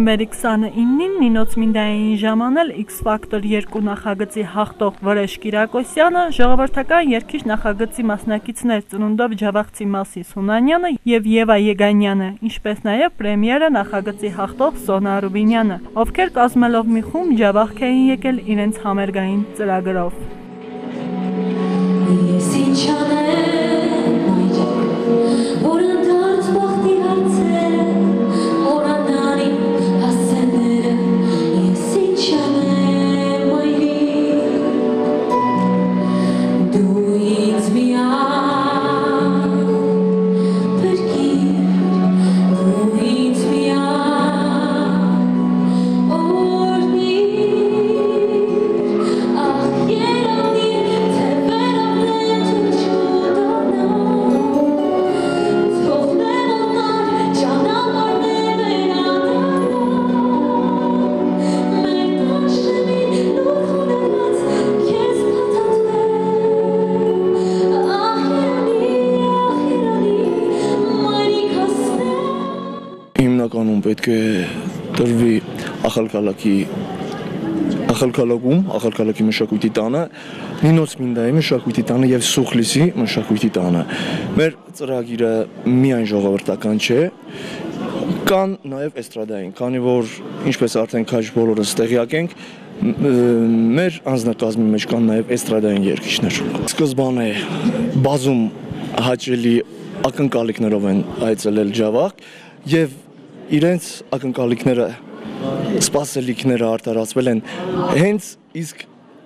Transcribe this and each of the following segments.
Նոյեմբերի 29-ին Նինոց Մինդայինին ժամանել X Factor 2 նախագծի հաղթող Վրեժ Կիրակոսյանը, ժողովրդական երգիչ նախագծի մասնակիցներ Ծնունդով Ջավախցի Մասիս Հունանյանը և Եվա Եգանյանը, ինչպես նաև պրեմիերը նախագծի հաղթող Սոնա Ռուբինյանը, ովքեր կազմելով մի խումբ Ջավախք էին եկել իրենց համերգային ծրագրով։ Հիմնականում պետք է տրվի Ախալքալաքի մշակույթի տանը, Նինոց Մինդայի մշակույթի տանը և Սուխլիսի մշակույթի տանը։ Մեր ծրագիրը միայն ժողովրդական չէ, կան նաև էստրադային, քանի որ ինչպես արդեն քաջ բոլորս տեղյակ ենք, մեր անձնակազմի մեջ կան նաև էստրադային երգիչներ։ Սկզբանե բազում հաճելի ակնկալիքներով են այցելել Ջավախք և իրենց ակնկալիքները, սպասելիքները արդարացվել են հենց իսկ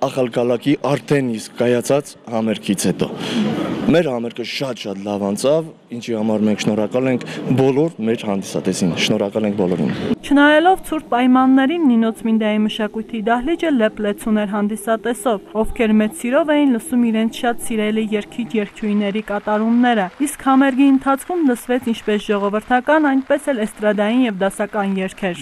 Ախալքալաքի արդեն իսկ կայացած համերգից հետո։ Մեր համերգը շատ լավ անցավ, ինչի համար մենք շնորհակալ ենք բոլոր մեր հանդիսատեսին, շնորհակալ ենք բոլորին։ Չնայելով ցուրտ պայմաններին, Նինոց Մինդայի մշակույթի դահլիճը լեփ-լեցուն էր հանդիսատեսով, ովքեր մեծ սիրով էին լսում իրենց շատ սիրելի երգիչ-երգչուհիների կատարումները, իսկ համերգի ընթացքում լսվեց ինչպես ժողովրդական, այնպես էլ էստրադային և դասական երգեր։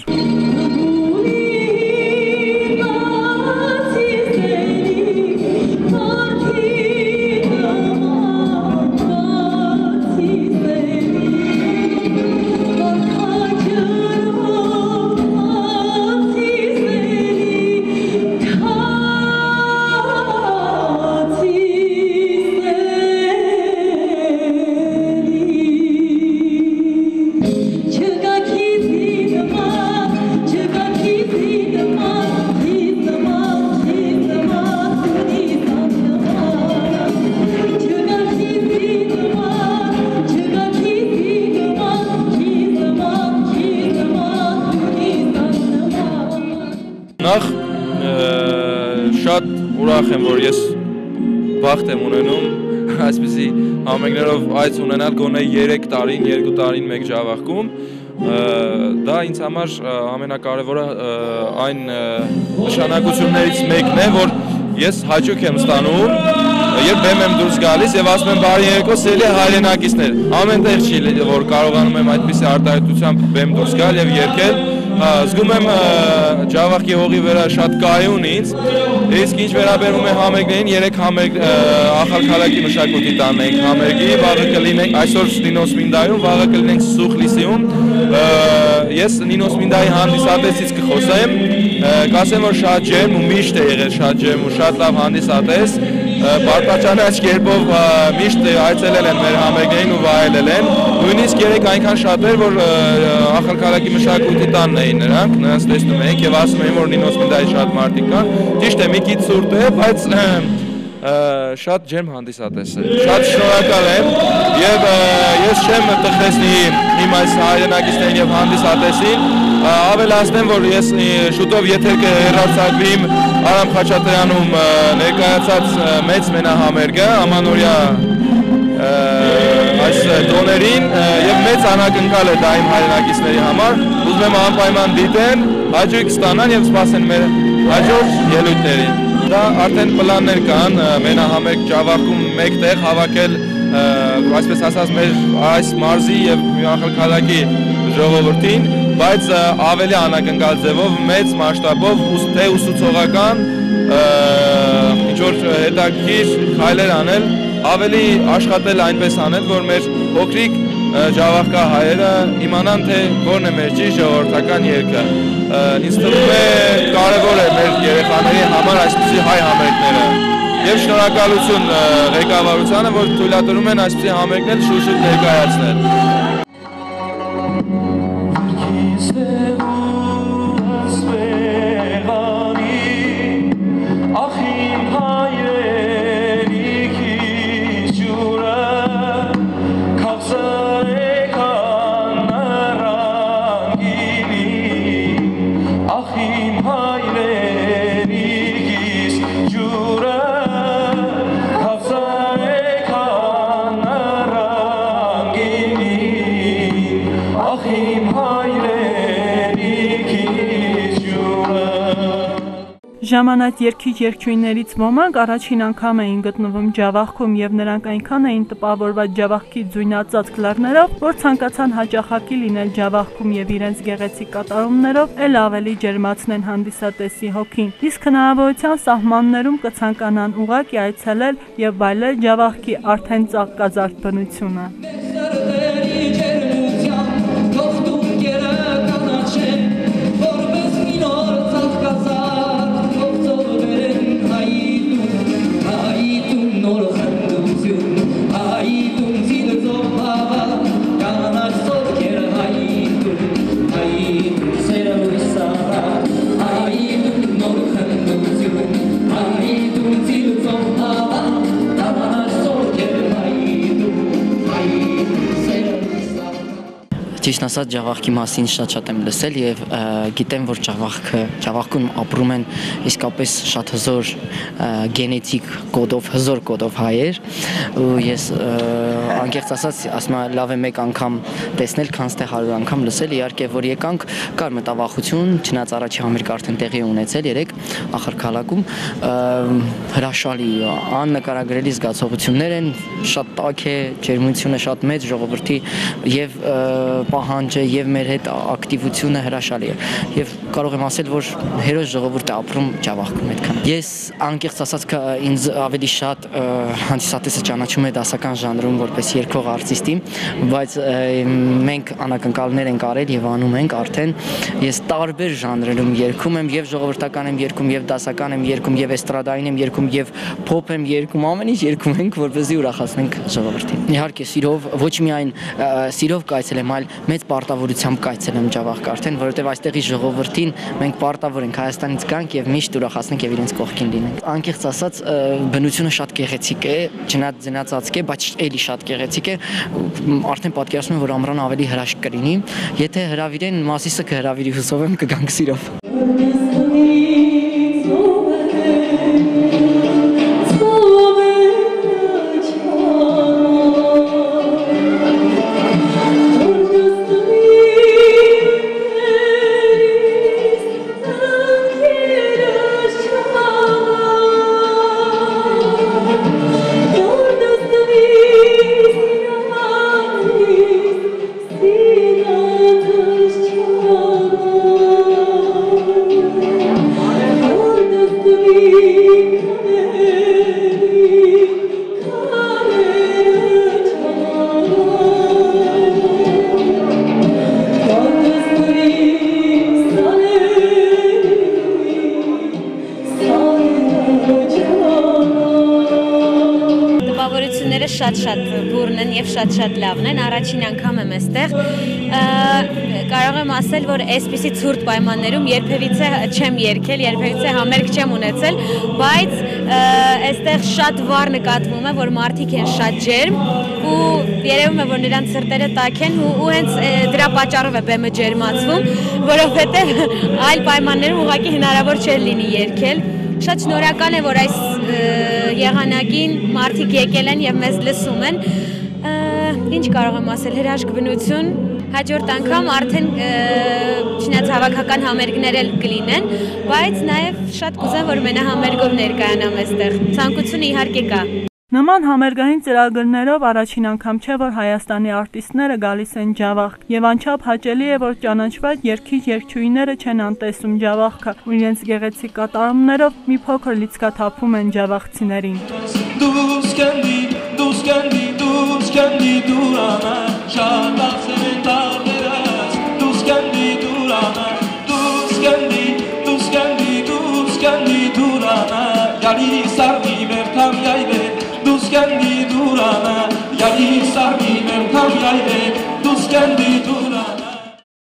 Նախ շատ ուրախ եմ, որ ես բախտ եմ ունենում այսպիսի համերգներով այց ունենալ գոնե 3 տարին, 2 տարին մեկ Ջավախքում։ Դա ինձ համար ամենակարևորը այն նշանակություններից մեկն է, որ ես հաճույք եմ ստանում, երբ բեմ եմ դուրս գալիս և ասում եմ բարի երեկո սիրելի հայրենակիցներ։ Ամենտեղ չի, որ կարողանում եմ այդպիսի արտահայտությամբ բեմ դուրս գալ և երգել։ Զգում եմ Ջավախքի հողի վրա շատ կայուն ինձ, իսկ ինչ վերաբերում է համերգներին, 3 համերգ Ախալքալաքի մշակույթի տանն ենք համերգի, վաղը կլինենք այսօր Նինոց Մինդայում, վաղը կլինենք Սուխլիսիում։ Ես Նինոց Մինդայի հանդիսատեսից կխոսեմ, կասեմ, որ շատ ջերմ ու միշտ է եղել շատ ջերմ ու շատ լավ հանդիսատես, բարձրաճանաչ կերպով միշտ այցելել են մեր համերգներին ու վայելել են, նույնիսկ երեք այնքան շատ էր, որ Ախալքալաքի մշակույթի տանն էին նրանց տեսնում ենք և ասում էին, որ Նինոց Մինդայի շատ մարդիկ կան, ճիշտ է, մի քիչ ցուրտ է, բայց շատ ջերմ հանդիսատես է, շատ շնորհակալ եմ և ես չեմ տխրեցնի իմ այս հայրենակիցներին և հանդիսատեսին, ավելացնեմ, որ ես շուտով եթեր կհեռարձակվի իմ Արամ Խաչատրյանում ներկայացած մեծ մենահամերգը ամանորյա այս տոներին և մեծ անակնկալ է դա իմ հայրենակիցների համար, ուզում եմ անպայման դիտեն, հաճույք ստանան և սպասեն մեր հաջորդ ելույթներին։ Դա արդեն պլաններ կան մենահամերգ Ջավախքում մեկտեղ հավաքել, այսպես ասած, մեր այս մարզի և Ախալքալաքի ժողովրդին, բայց ավելի անակնկալ ձևով, մեծ մասշտաբով, թե ուսուցողական, ինչ-որ հետաքրքիր քայլեր անել, ավելի աշխատել այնպես անել, որ մեր փոքրիկ Ջավախկա հայերը իմանան, թե որն է մեր ճիշտ ժողովրդական երգը։ Ինձ թվում է կարևոր է մեր երեխաների համար այսպիսի հայ համերգները։ Եվ շնորհակալություն ղեկավարությանը, որ թույլատրում են այսպիսի համերգներ շուտ ներկայացնել։ Ժամանակ երգիչ-երգչուհիներից ոմանք առաջին անգամ էին գտնվում Ջավախքում եւ նրանք այնքան էին տպավորված Ջավախքի ձույնածածկ լեռներով, որ ցանկացան հաճախակի լինել Ջավախքում եւ իրենց գեղեցիկ կատարումներով էլ ավելի ջերմացնեն հանդիսատեսի հոգին։ Իսկ հնարավորության սահմաններում կցանկանան ուղղակի այցելել եւ վայելել Ջավախքի արդեն ծաղկազարդ բնությունը։ Ճիշտն ասած Ջավախքի մասին շատ եմ լսել եւ գիտեմ, որ Ջավախքում ապրում են իսկապես շատ հզոր գենետիկ կոդով, հզոր կոդով հայեր ու ես անկեղծ ասած ասում եմ լավ է մեկ անգամ տեսնել, քան թե 100 անգամ լսել, իհարկե որ եկանք կար մտավախություն, չնայած առաջի համերգը արդեն տեղի ունեցել երեք Ախալքալակում, հրաշալի աննկարագրելի զգացողություններ են, շատ տաք է, ջերմությունը շատ մեծ ժողովրդի եւ պահանջը եւ մեր հետ ակտիվությունը հրաշալի է եւ կարող եմ ասել, որ հերոս ժողովուրդը ապրում Ջավախքում այդքան։ Ես անկեղծ ասած ինձ ավելի շատ հանդիսատեսը ճանաչում է դասական ժանրում որպես երգող արտիստի, բայց մենք անակնկալներ ենք արել եւ անում ենք արդեն։ Ես տարբեր ժանրերում երգում եմ եւ ժողովրդական եմ երգում եւ դասական եմ երգում եւ էստրադային եմ երգում եւ փոփ եմ երգում, ամեն ինչ երգում ենք, որպեսզի ուրախացնենք ժողովրդին։ Իհարկե սիրով, ոչ միայն սիրով կայցելեմ, այլ մեծ պարտավորությամբ կայցելեմ Ջավախք արդեն, որովհետև այստեղի ժողովրդին մենք պարտավոր ենք Հայաստանից գանք եւ միշտ ուրախացնենք եւ իրենց կողքին լինենք։ Անկեղծ ասած, բնությունը շատ գեղեցիկ է, չնայած ձնածածկ է, բայց էլի շատ գեղեցիկ է։ Արդեն պատկերացնում եմ, որ ամռան ավելի հրաշք կլինի։ Եթե հրավիրեն, Մասիսը կհրավիրի, հուսով եմ կգանք սիրով։ շատ բուրն են եւ շատ լավն են, առաջին անգամ եմ այստեղ, կարող եմ ասել, որ այսպիսի ցուրտ պայմաններում երբևիցե չեմ երգել, երբևիցե համերգ չեմ ունեցել, բայց այստեղ շատ վառ նկատվում է, որ մարդիկ են շատ ջերմ ու երևում է, որ նրանց սրտերը տաք են ու հենց դրա պատճառով է բեմը ջերմացվում, որովհետեւ այլ պայմաններում ուղղակի հնարավոր չէր լինի երգել։ Շատ շնորհակալ եմ, որ այս եղանակին մարդիկ եկել են եւ մեզ լսում են։ Ինչ կարող եմ ասել, հրաշք բնություն, հաջորդ անգամ արդեն չնայած հավաքական համերգներ էլ կլինեն, բայց նաեւ շատ կուզեմ, որ մենահամերգով ներկայանամ այստեղ։ Ցանկությունը իհարկե կա։ Նման համերգային ծրագրերով առաջին անգամ չէ, որ Հայաստանի արտիստները գալիս են Ջավախք եւ անչափ հաճելի է, որ ճանաչված երգիչ-երգչուհիները չեն անտեսում Ջավախքը ու իրենց գեղեցիկ կատարումներով մի փոքր լիցքաթափում են ջավախցիներին։ շատ ախսեր են տա